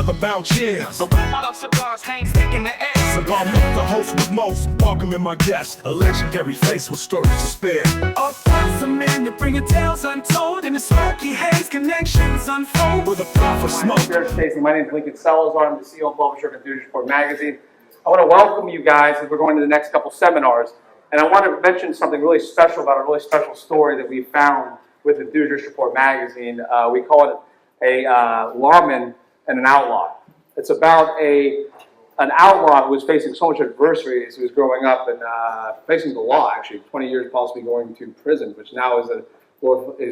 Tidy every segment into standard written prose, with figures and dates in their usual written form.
never bounce cheers. The world of cigars hangs thick in the air. Cigar Month, the host with most, welcoming my guest, a legendary face with stories to spare. A thousand men that bring tales untold, and the smoky haze connections unfold. With a puff of smoke. My name is Lincoln Salazar. I'm the CEO and publisher of Enthusiast Report Magazine. I want to welcome you guys as we're going to the next couple seminars. And I want to mention something really special about a really special story that we found with Enthusiast Report Magazine. We call it a Lawman and an Outlaw. It's about an outlaw who was facing so much adversity as he was growing up and facing the law, actually, 20 years possibly going to prison, which now is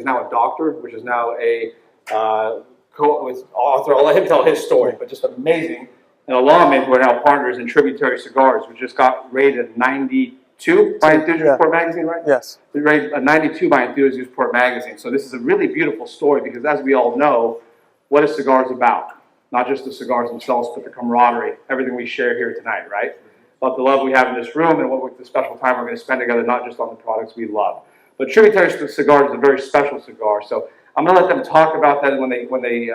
now a doctor, which is now a author. I'll let him tell his story, but just amazing. And a lawman who are now partners in Tributary Cigars, which just got rated 92 by Enthusiast Report Magazine, right? Yes. Rated 92 by Enthusiast Report Magazine. So this is a really beautiful story because, as we all know, what is cigars about? Not just the cigars themselves, but the camaraderie, everything we share here tonight, right? About the love we have in this room and what the special time we're going to spend together, not just on the products we love. But Tributary Cigars is a very special cigar, so I'm going to let them talk about that when they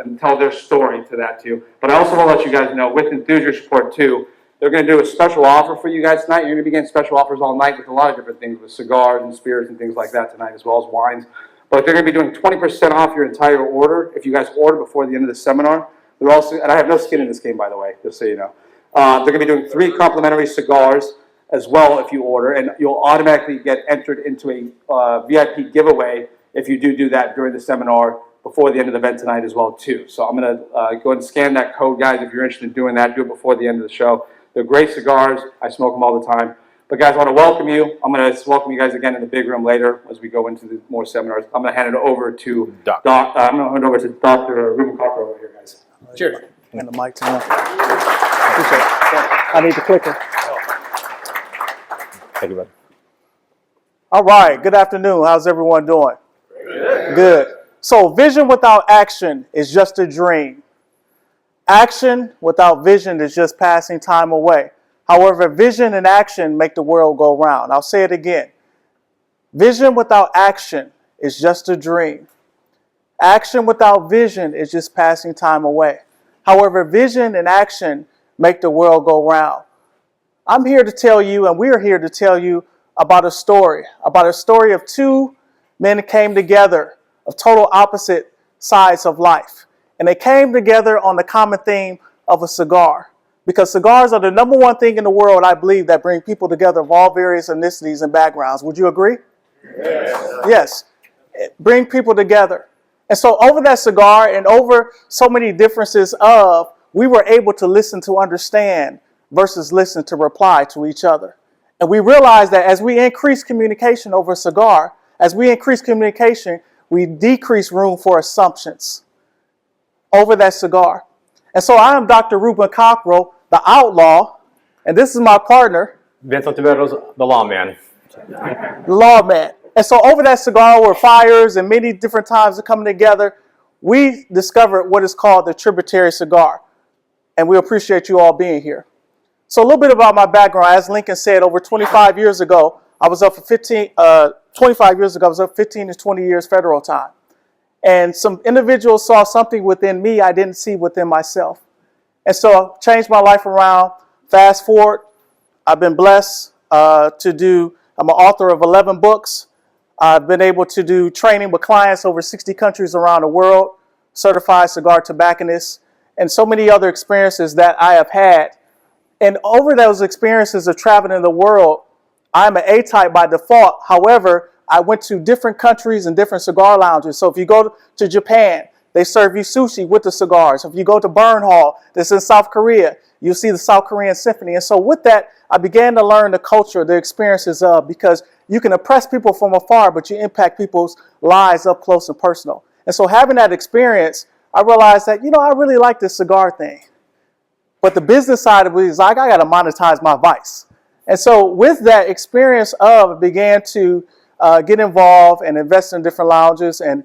and tell their story to that too. But I also want to let you guys know, with Enthusiast Report too, they're going to do a special offer for you guys tonight. You're going to be getting special offers all night with a lot of different things, with cigars and spirits and things like that tonight, as well as wines. But they're going to be doing 20% off your entire order if you guys order before the end of the seminar. They're also, and I have no skin in this game, by the way, just so you know. They're going to be doing 3 complimentary cigars as well if you order, and you'll automatically get entered into a VIP giveaway if you do that during the seminar before the end of the event tonight as well too. So I'm going to go ahead and scan that code, guys. If you're interested in doing that, do it before the end of the show. They're great cigars. I smoke them all the time. But guys, I want to welcome you. I'm going to welcome you guys again in the big room later as we go into the more seminars. I'm going to hand it over to Dr. Ruben Cocker over here, guys. Cheers. And the mic to him. I need the clicker. Thank you, buddy. All right. Good afternoon. How's everyone doing? Good. So vision without action is just a dream. Action without vision is just passing time away. However, vision and action make the world go round. I'll say it again. Vision without action is just a dream. Action without vision is just passing time away. However, vision and action make the world go round. I'm here to tell you, and we're here to tell you about a story of 2 men that came together of total opposite sides of life. And they came together on the common theme of a cigar. Because cigars are the #1 thing in the world, I believe, that bring people together of all various ethnicities and backgrounds. Would you agree? Yes. Bring people together. And so over that cigar and over so many differences we were able to listen to understand versus listen to reply to each other. And we realized that as we increase communication over a cigar, as we increase communication, we decrease room for assumptions over that cigar. And so I am Dr. Ruben Cockrell, the Outlaw, and this is my partner, Vincent Tiberos, the Lawman. the Lawman. And so over that cigar were fires and many different times of coming together, we discovered what is called the Tributary Cigar. And we appreciate you all being here. So a little bit about my background. As Lincoln said, over 25 years ago, I was up for 15 to 20 years federal time. And some individuals saw something within me I didn't see within myself. And so I changed my life around. Fast forward, I've been blessed I'm an author of 11 books. I've been able to do training with clients over 60 countries around the world, certified cigar tobacconist, and so many other experiences that I have had. And over those experiences of traveling in the world, I'm an A-type by default. However, I went to different countries and different cigar lounges. So if you go to Japan, they serve you sushi with the cigars. If you go to Burn Hall, that's in South Korea, you'll see the South Korean Symphony. And so with that, I began to learn the culture, the experiences because you can oppress people from afar, but you impact people's lives up close and personal. And so having that experience, I realized that, I really like this cigar thing. But the business side of it is like, I got to monetize my vice. And so with that experience I began to get involved and invest in different lounges. And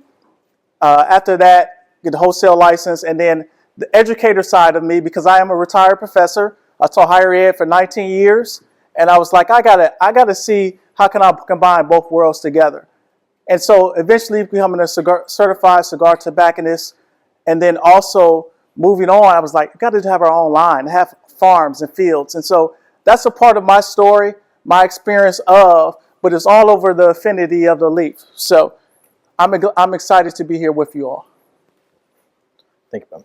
after that, get the wholesale license. And then the educator side of me, because I am a retired professor. I taught higher ed for 19 years. And I was like, I gotta see how can I combine both worlds together. And so eventually becoming a certified cigar tobacconist, and then also moving on, I was like, we got to have our own line, have farms and fields. And so that's a part of my story, my experience of, but it's all over the affinity of the leaf. So I'm excited to be here with you all. Thank you, Ben.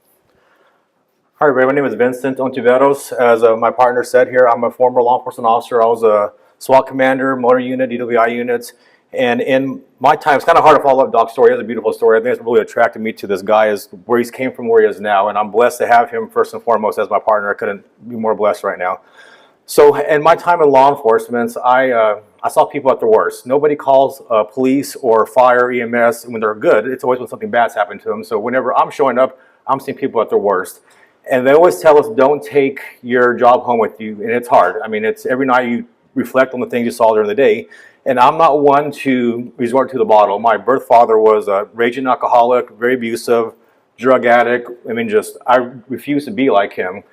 Hi, everybody. My name is Vincent Ontiveros. As my partner said here, I'm a former law enforcement officer. I was a SWAT commander, motor unit, DWI units. And in my time, it's kind of hard to follow up Doc's story. It's a beautiful story. I think it's really attracted me to this guy is where he came from, where he is now. And I'm blessed to have him first and foremost as my partner. I couldn't be more blessed right now. So in my time in law enforcement, I saw people at their worst. Nobody calls police or fire, EMS when they're good. It's always when something bad's happened to them. So whenever I'm showing up, I'm seeing people at their worst. And they always tell us, don't take your job home with you. And it's hard. I mean, it's every night you reflect on the things you saw during the day. And I'm not one to resort to the bottle. My birth father was a raging alcoholic, very abusive, drug addict. I mean, I refused to be like him.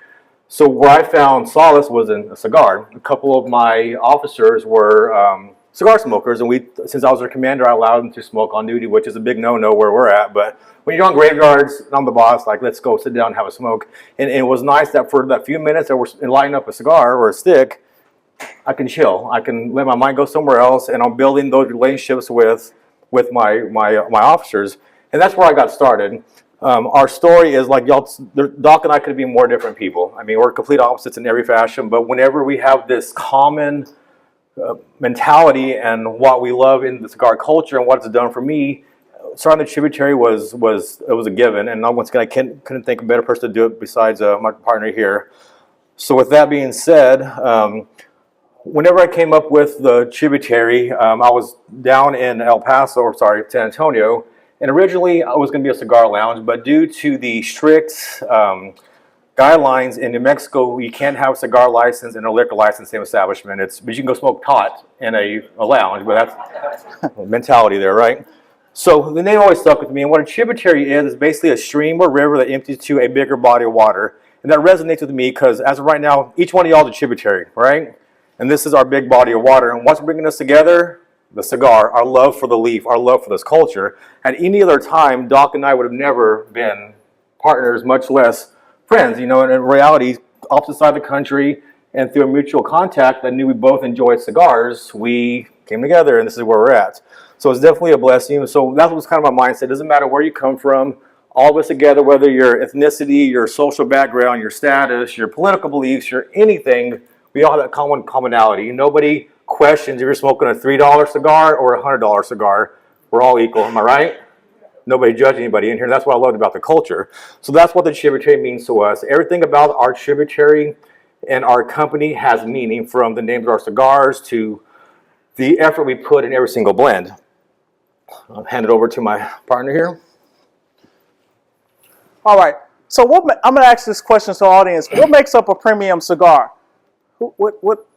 So where I found solace was in a cigar. A couple of my officers were cigar smokers, and since I was their commander, I allowed them to smoke on duty, which is a big no-no where we're at. But when you're on graveyards, I'm the boss, like, let's go sit down and have a smoke. And it was nice that for that few minutes that we're lighting up a cigar or a stick, I can chill. I can let my mind go somewhere else, and I'm building those relationships with my officers. And that's where I got started. Our story is like y'all, Doc and I could be more different people. I mean, we're complete opposites in every fashion, but whenever we have this common mentality and what we love in the cigar culture and what it's done for me, starting the Tributary was a given. And once again, I couldn't think of a better person to do it besides my partner here. So with that being said, whenever I came up with the Tributary, I was down in San Antonio. And originally, I was going to be a cigar lounge, but due to the strict guidelines in New Mexico, you can't have a cigar license and a liquor license in the same establishment. But you can go smoke pot in a lounge, but that's mentality there, right? So the name always stuck with me. And what a tributary is basically a stream or river that empties to a bigger body of water. And that resonates with me because as of right now, each one of y'all is a tributary, right? And this is our big body of water. And what's bringing us together? The cigar, our love for the leaf, our love for this culture. At any other time, Doc and I would have never been partners, much less friends. You know, and in reality, opposite side of the country, and through a mutual contact that knew we both enjoyed cigars, we came together, and this is where we're at. So it's definitely a blessing. So that was kind of my mindset. It doesn't matter where you come from, all of us together, whether your ethnicity, your social background, your status, your political beliefs, your anything, we all have that commonality. Nobody questions if you're smoking a $3 cigar or a $100 cigar. We're all equal, am I right? Nobody judges anybody in here. That's what I loved about the culture. So that's what the Tributary means to us. Everything about our Tributary and our company has meaning, from the names of our cigars to the effort we put in every single blend. I'll hand it over to my partner here. All right. So I'm going to ask this question to the audience. What makes up a premium cigar?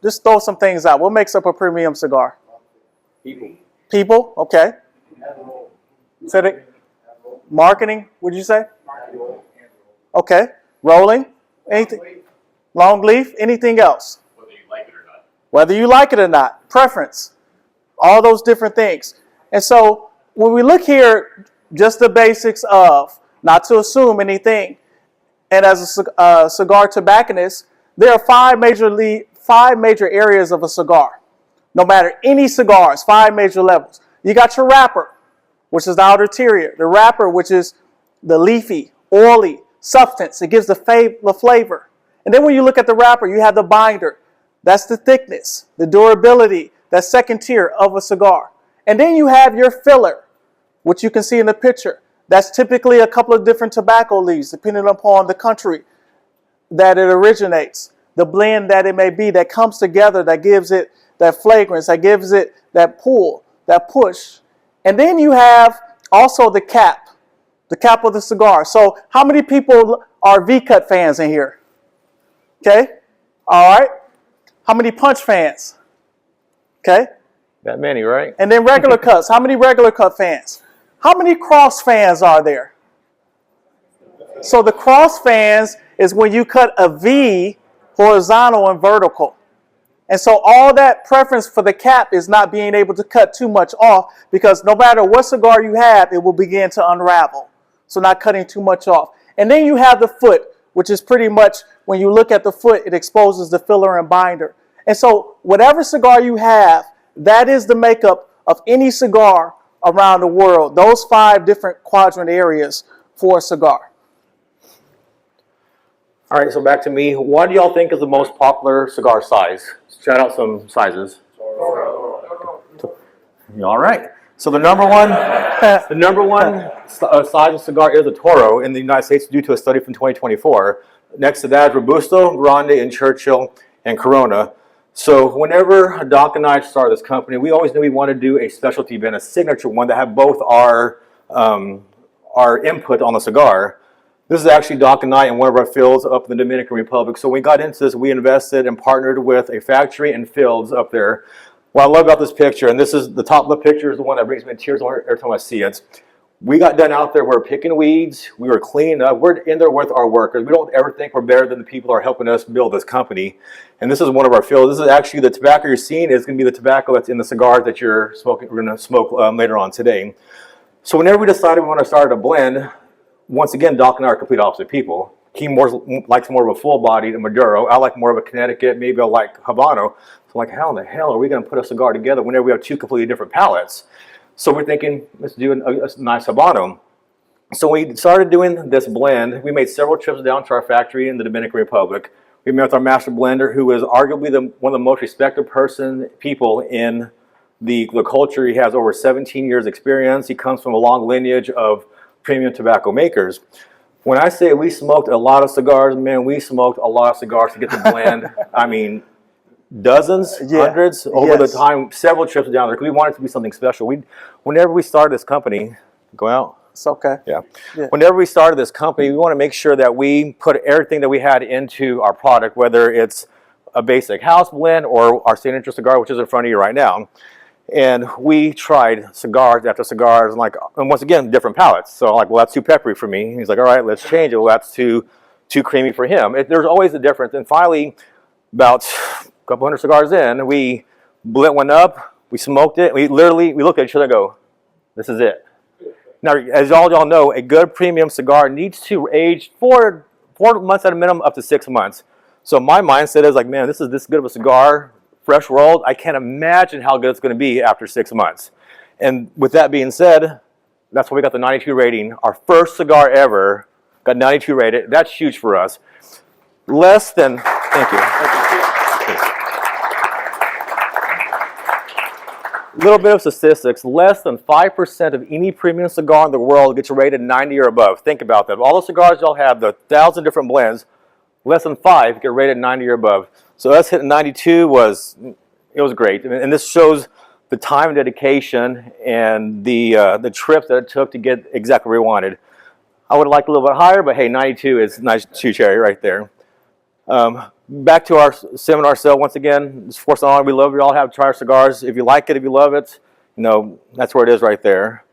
Just throw some things out. What makes up a premium cigar? People. People? Okay. Said it. Marketing? What'd you say? Okay. Rolling? Anything? Long leaf? Anything else? Whether you like it or not. Whether you like it or not. Preference. All those different things. And so when we look here, just the basics of, not to assume anything, and as a cigar tobacconist, there are five major areas of a cigar. No matter any cigars, 5 major levels. You got your wrapper, which is the outer interior. The wrapper, which is the leafy, oily substance. It gives the flavor. And then when you look at the wrapper, you have the binder. That's the thickness, the durability, that second tier of a cigar. And then you have your filler, which you can see in the picture. That's typically a couple of different tobacco leaves, depending upon the country that it originates, the blend that it may be that comes together, that gives it that fragrance, that gives it that pull, that push. And then you have also the cap of the cigar. So how many people are V-cut fans in here? Okay. All right. How many punch fans? Okay. That many, right? And then regular cuts. How many regular cut fans? How many cross fans are there? So the cross fans is when you cut a V horizontal and vertical. And so all that preference for the cap is not being able to cut too much off, because no matter what cigar you have, it will begin to unravel. So not cutting too much off. And then you have the foot, which is pretty much, when you look at the foot, it exposes the filler and binder. And so whatever cigar you have, that is the makeup of any cigar around the world. Those 5 different quadrant areas for a cigar. All right, so back to me. What do y'all think is the most popular cigar size? Shout out some sizes. All right. So the number one size of cigar is a Toro in the United States due to a study from 2024. Next to that is Robusto, Grande, and Churchill, and Corona. So whenever Doc and I started this company, we always knew we wanted to do a specialty event, a signature one that had both our input on the cigar. This is actually Doc and I in one of our fields up in the Dominican Republic. So when we got into this, we invested and partnered with a factory and fields up there. What I love about this picture, and this is the top of the picture, is the one that brings me to tears every time I see it. We got done out there, we were picking weeds, we were cleaning up, we're in there with our workers. We don't ever think we're better than the people who are helping us build this company. And this is one of our fields. This is actually the tobacco you're seeing is going to be the tobacco that's in the cigars that you're smoking. We're going to smoke later on today. So whenever we decided we want to start a blend, once again, Doc and I are complete opposite people. He likes more of a full-bodied Maduro. I like more of a Connecticut. Maybe I like Habano. So like, how in the hell are we going to put a cigar together whenever we have 2 completely different palates? So we're thinking, let's do a nice Habano. So we started doing this blend. We made several trips down to our factory in the Dominican Republic. We met with our master blender, who is arguably one of the most respected people in the culture. He has over 17 years experience. He comes from a long lineage of premium tobacco makers. When I say we smoked a lot of cigars, man, we smoked a lot of cigars to get the blend. I mean, dozens, hundreds over the time, several trips down there. Because we wanted it to be something special. Whenever we started this company, go out. It's okay. Yeah. Whenever we started this company, we want to make sure that we put everything that we had into our product, whether it's a basic house blend or our signature cigar, which is in front of you right now. And we tried cigars after cigars, and once again, different palates. So well, that's too peppery for me. He's like, all right, let's change it. Well, that's too creamy for him. There's always a difference. And finally, about a couple hundred cigars in, we lit one up, we smoked it, we looked at each other and go, this is it. Now, as all y'all know, a good premium cigar needs to age 4 months at a minimum, up to 6 months. So my mindset is like, man, this is this good of a cigar, fresh rolled. I can't imagine how good it's going to be after 6 months. And with that being said, that's why we got the 92 rating. Our first cigar ever got 92 rated. That's huge for us. Thank you. A little bit of statistics, less than 5% of any premium cigar in the world gets rated 90 or above. Think about that. Of all the cigars y'all have, the 1,000 different blends, less than 5 get rated 90 or above. So us hitting 92 was great. And this shows the time and dedication and the trips that it took to get exactly where we wanted. I would have liked a little bit higher, but hey, 92 is nice chew cherry right there. Back to our seminar sale once again. It's Force on. We love you all. Have try our cigars. If you like it, if you love it, that's where it is right there.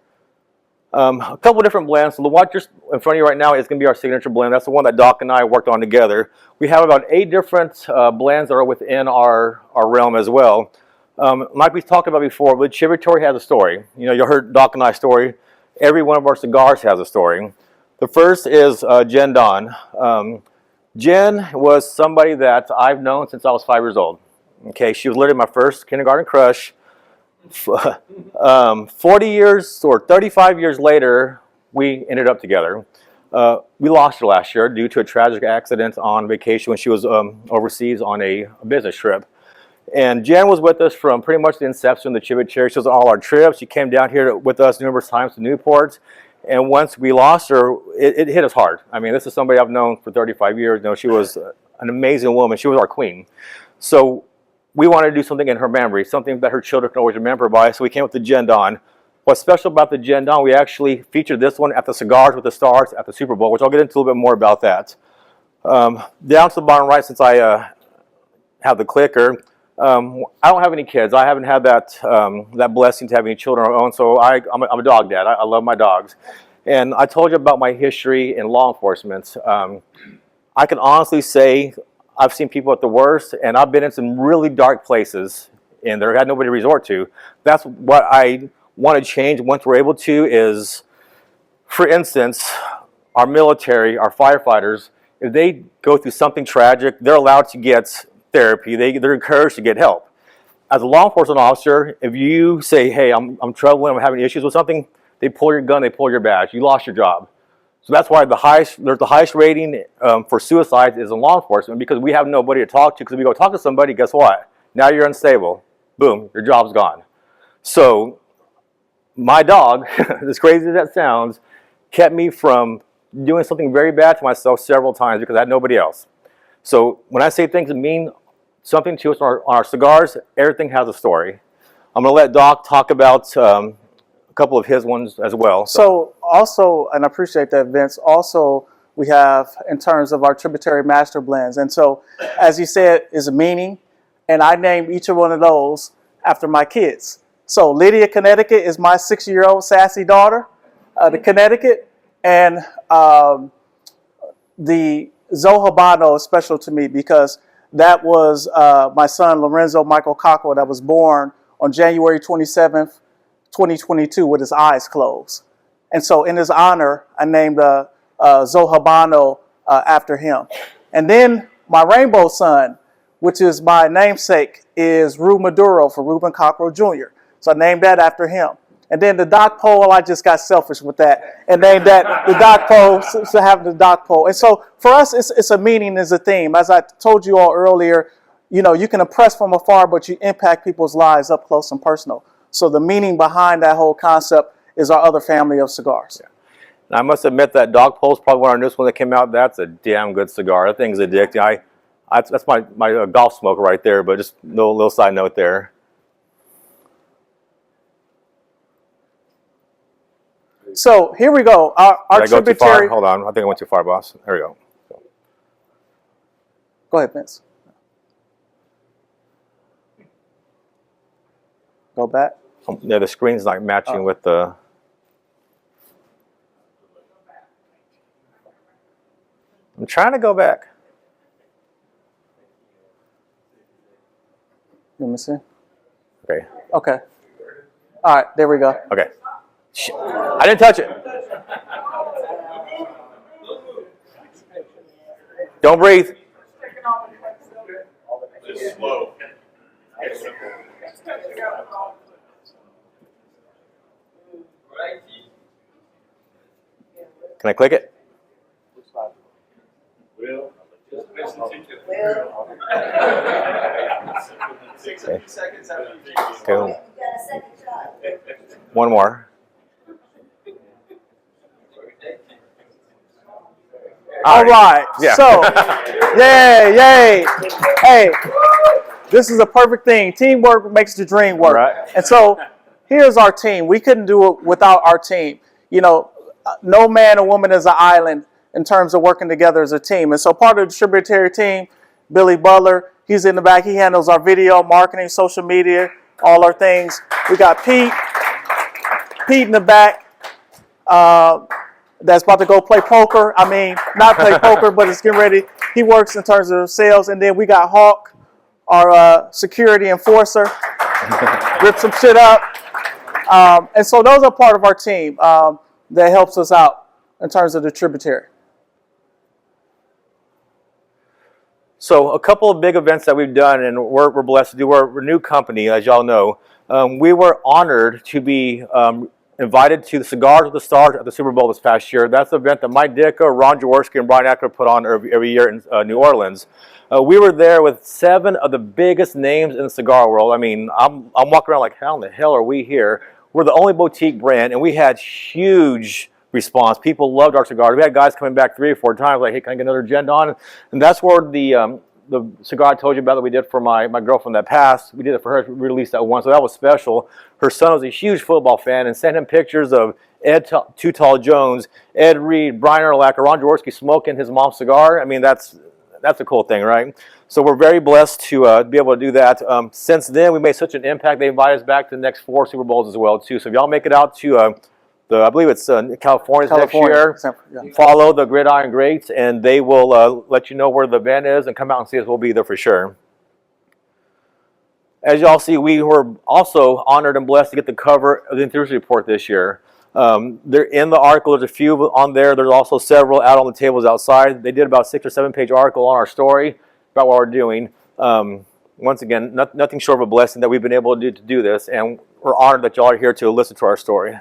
A couple different blends. So the one just in front of you right now is going to be our signature blend. That's the one that Doc and I worked on together. We have about 8 different blends that are within our realm as well. Like we talked about before, the Tributary has a story. You heard Doc and I's story. Every one of our cigars has a story. The first is Jen Don. Jen was somebody that I've known since I was 5 years old. Okay, she was literally my first kindergarten crush. 40 years or 35 years later, we ended up together. We lost her last year due to a tragic accident on vacation when she was overseas on a business trip. And Jen was with us from pretty much the inception of the Tributary. She was on all our trips. She came down here with us numerous times to Newport. And once we lost her, it hit us hard. I mean, this is somebody I've known for 35 years. She was an amazing woman. She was our queen. So we wanted to do something in her memory, something that her children can always remember by. So we came with the Jen Don. What's special about the Jen Don, we actually featured this one at the Cigars with the Stars at the Super Bowl, which I'll get into a little bit more about that. Down to the bottom right, since I have the clicker, I don't have any kids. I haven't had that blessing to have any children of my own, so I'm a dog dad. I love my dogs. And I told you about my history in law enforcement. I can honestly say I've seen people at the worst, and I've been in some really dark places, and there had nobody to resort to. That's what I want to change once we're able to is, for instance, our military, our firefighters, if they go through something tragic, they're allowed to get therapy. They're encouraged to get help. As a law enforcement officer, if you say, hey, I'm troubling, I'm having issues with something, they pull your gun, they pull your badge. You lost your job. So that's why there's the highest rating for suicides is in law enforcement, because we have nobody to talk to. Because if we go talk to somebody, guess what? Now you're unstable. Boom, your job's gone. So my dog, as crazy as that sounds, kept me from doing something very bad to myself several times because I had nobody else. So when I say things that mean something to us on our cigars, everything has a story. I'm going to let Doc talk about a couple of his ones as well. So also, and I appreciate that, Vince, also we have in terms of our Tributary Master Blends. And so, as you said, is a meaning, and I named each of one of those after my kids. So Lydia, Connecticut is my 6-year-old sassy daughter, the Connecticut, and the Zohabano is special to me because that was my son Lorenzo Michael Cockrell that was born on January 27th, 2022 with his eyes closed. And so in his honor, I named Zohabano after him. And then my rainbow son, which is my namesake, is Rue Maduro for Reuben Cockrell Jr. So I named that after him. And then the Doc Pole, I just got selfish with that and named that the Doc Pole, so having the Doc Pole. And so for us, it's a meaning, it's a theme. As I told you all earlier, you know, you can impress from afar, but you impact people's lives up close and personal. So the meaning behind that whole concept is our other family of cigars. Yeah. And I must admit that Doc Pole's probably one of our newest ones that came out. That's a damn good cigar. That thing's addicting. That's my golf smoker right there, but just a little side note there. So here we go. Our Did I go too far? Tributary. Hold on. I think I went too far, boss. There we go. Go ahead, Vince. Go back. Yeah, the screen's not matching with the... I'm trying to go back. Let me see. Okay. Okay. All right, there we go. Okay. I didn't touch it. Don't breathe. Can I click it? Okay. One more. All right. Yeah. So, yay. Hey, this is a perfect thing. Teamwork makes the dream work. Right. And so, here's our team. We couldn't do it without our team. You know, no man or woman is an island in terms of working together as a team. And so, part of the Tributary team, Billy Butler, he's in the back. He handles our video, marketing, social media, all our things. We got Pete in the back. That's about to go play poker. I mean, not play poker, but it's getting ready. He works in terms of sales. And then we got Hawk, our security enforcer, rip some shit up. And so those are part of our team that helps us out in terms of the Tributary. So a couple of big events that we've done, and we're blessed to do. We're a new company, as y'all know. We were honored to be invited to the Cigars with the Stars at the Super Bowl this past year. That's an event that Mike Ditka, Ron Jaworski, and Brian Ackler put on every year in New Orleans. We were there with 7 of the biggest names in the cigar world. I mean, I'm walking around like, how in the hell are we here? We're the only boutique brand, and we had huge response. People loved our cigars. We had guys coming back 3 or 4 times like, hey, can I get another Gen on? And that's where the cigar I told you about that we did for my girlfriend that passed, we did it for her. We released that one, so that was special. Her son was a huge football fan and sent him pictures of Ed Too Tall Jones, Ed Reed, Brian Urlacher, Ron Jaworski smoking his mom's cigar. I mean, that's a cool thing, right? So we're very blessed to be able to do that. Since then, we made such an impact. They invited us back to the next 4 Super Bowls as well, too. So if y'all make it out to I believe it's California next year. Yeah. Follow the Gridiron Greats, and they will let you know where the event is and come out and see us. We'll be there for sure. As y'all see, we were also honored and blessed to get the cover of the Enthusiast Report this year. They're in the article. There's a few on there. There's also several out on the tables outside. They did about 6 or 7 page article on our story about what we're doing. Once again, nothing short of a blessing that we've been able to do this, and we're honored that y'all are here to listen to our story.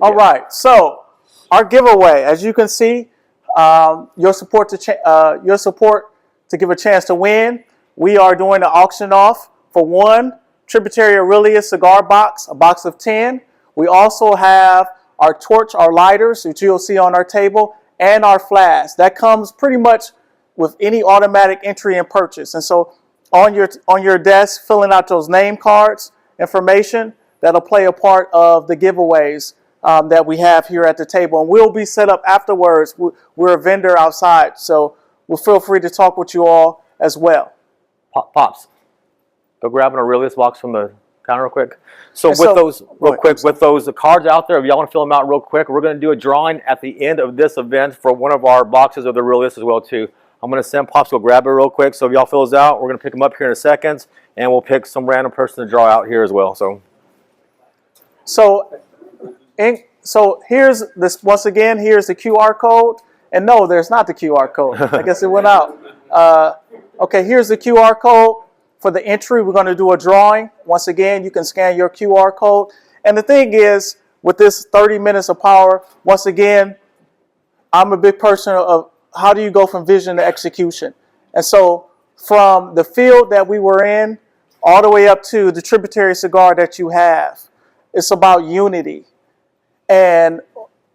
All right, so our giveaway, as you can see, your support to give a chance to win. We are doing an auction off for one Tributary Aurelius cigar box, a box of 10. We also have our torch, our lighters, which you'll see on our table, and our flask. That comes pretty much with any automatic entry and purchase. And so on your desk, filling out those name cards, information, that'll play a part of the giveaways that we have here at the table. And we'll be set up afterwards. We're a vendor outside, so we'll feel free to talk with you all as well. Pops, go grab an Aurelius box from the counter real quick. So with those cards out there, if y'all want to fill them out real quick, we're going to do a drawing at the end of this event for one of our boxes of the Aurelius as well too. I'm going to send Pops to go grab it real quick. So if y'all fill those out, we're going to pick them up here in a second, and we'll pick some random person to draw out here as well. So here's this, once again, here's the QR code. And no, there's not the QR code. I guess it went out. Okay, here's the QR code for the entry. We're going to do a drawing. Once again, you can scan your QR code. And the thing is, with this 30 minutes of power, once again, I'm a big person of how do you go from vision to execution. And so from the field that we were in all the way up to the Tributary cigar that you have, it's about unity. And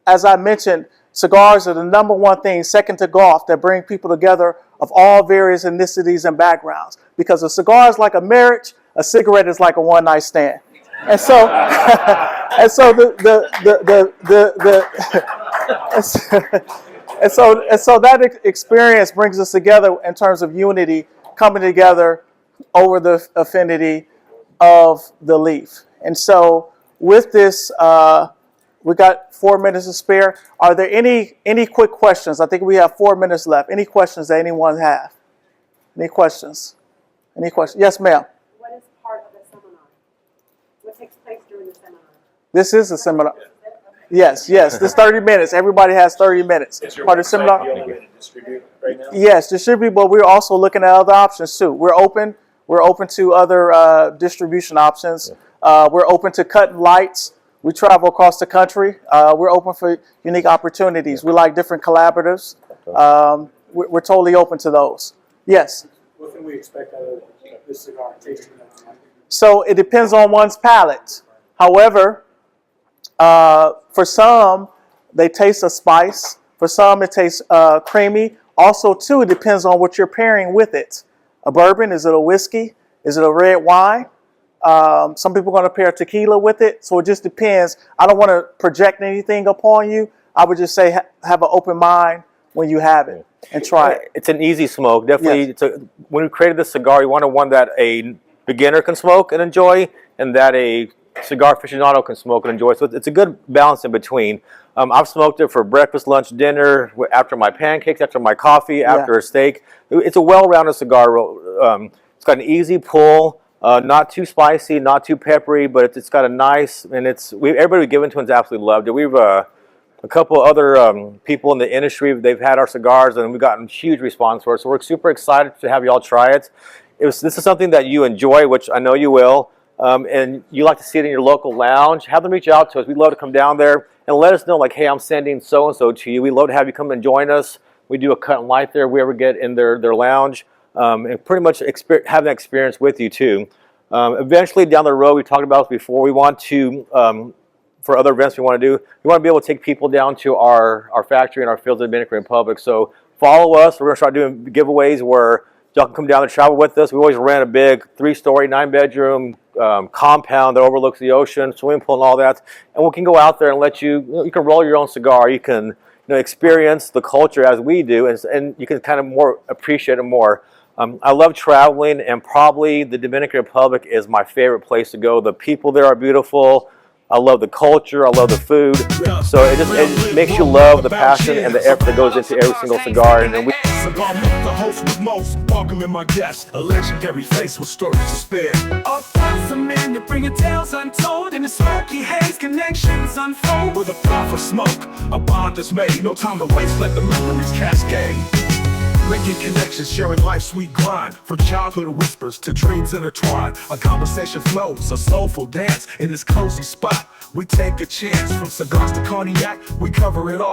as I mentioned, cigars are the #1 thing, second to golf, that bring people together of all various ethnicities and backgrounds. Because a cigar is like a marriage, a cigarette is like a one-night stand. And so, and so that experience brings us together in terms of unity, coming together over the affinity of the leaf. And so, with this, we got 4 minutes to spare. Are there any quick questions? I think we have 4 minutes left. Any questions that anyone have? Any questions? Any questions? Yes, ma'am. What is part of the seminar? What takes place during the seminar? This is a seminar. Yes. This 30 minutes. Everybody has 30 minutes. Is your Part of the website seminar. the only way to distribute right now? Yes, distribute, but we're also looking at other options too. We're open to other distribution options. We're open to cutting lights. We travel across the country. We're open for unique opportunities. We like different collaboratives. We're totally open to those. Yes? What can we expect out of this cigar tasting? So it depends on one's palate. However, for some, they taste a spice. For some, it tastes creamy. Also, too, it depends on what you're pairing with it. A bourbon, is it a whiskey? Is it a red wine? Some people are going to pair tequila with it. So it just depends. I don't want to project anything upon you. I would just say have an open mind when you have it and try it. It's an easy smoke. Definitely, Yes. When we created this cigar, we wanted one that a beginner can smoke and enjoy, and that a cigar aficionado can smoke and enjoy. So it's a good balance in between. I've smoked it for breakfast, lunch, dinner, after my pancakes, after my coffee, after a steak. It's a well-rounded cigar. It's got an easy pull, not too spicy, not too peppery, but it's got a nice, and everybody we've given to has absolutely loved it. We've a couple other people in the industry, they've had our cigars, and we've gotten huge response for it. So we're super excited to have you all try it. This is something that you enjoy, which I know you will, and you like to see it in your local lounge. Have them reach out to us. We'd love to come down there and let us know, like, hey, I'm sending so-and-so to you. We'd love to have you come and join us. We do a cut and light there if we ever get in their lounge, and pretty much have that experience with you too. Eventually down the road, we talked about this before, we want to, for other events we want to do, we want to be able to take people down to our factory and our fields in the Dominican Republic. So follow us. We're going to start doing giveaways where y'all can come down and travel with us. We always rent a big 3-story, 9-bedroom compound that overlooks the ocean, swimming pool and all that. And we can go out there and let you can roll your own cigar. You can experience the culture as we do, and you can kind of more appreciate it more. I love traveling, and probably the Dominican Republic is my favorite place to go. The people there are beautiful. I love the culture. I love the food. So it makes you love the passion and the effort that goes into every single cigar. And we Cigar Month, the host with most, sparkling my guest, a legendary face with stories to spare. some in that bring tales untold. In the smoky haze, connections unfold. With a puff of smoke, a bond is made. No time to waste, let the memories cascade. Making connections, sharing life's sweet grind. From childhood whispers to dreams intertwined. A conversation flows, a soulful dance in this cozy spot. We take a chance, from cigars to cognac, we cover it all.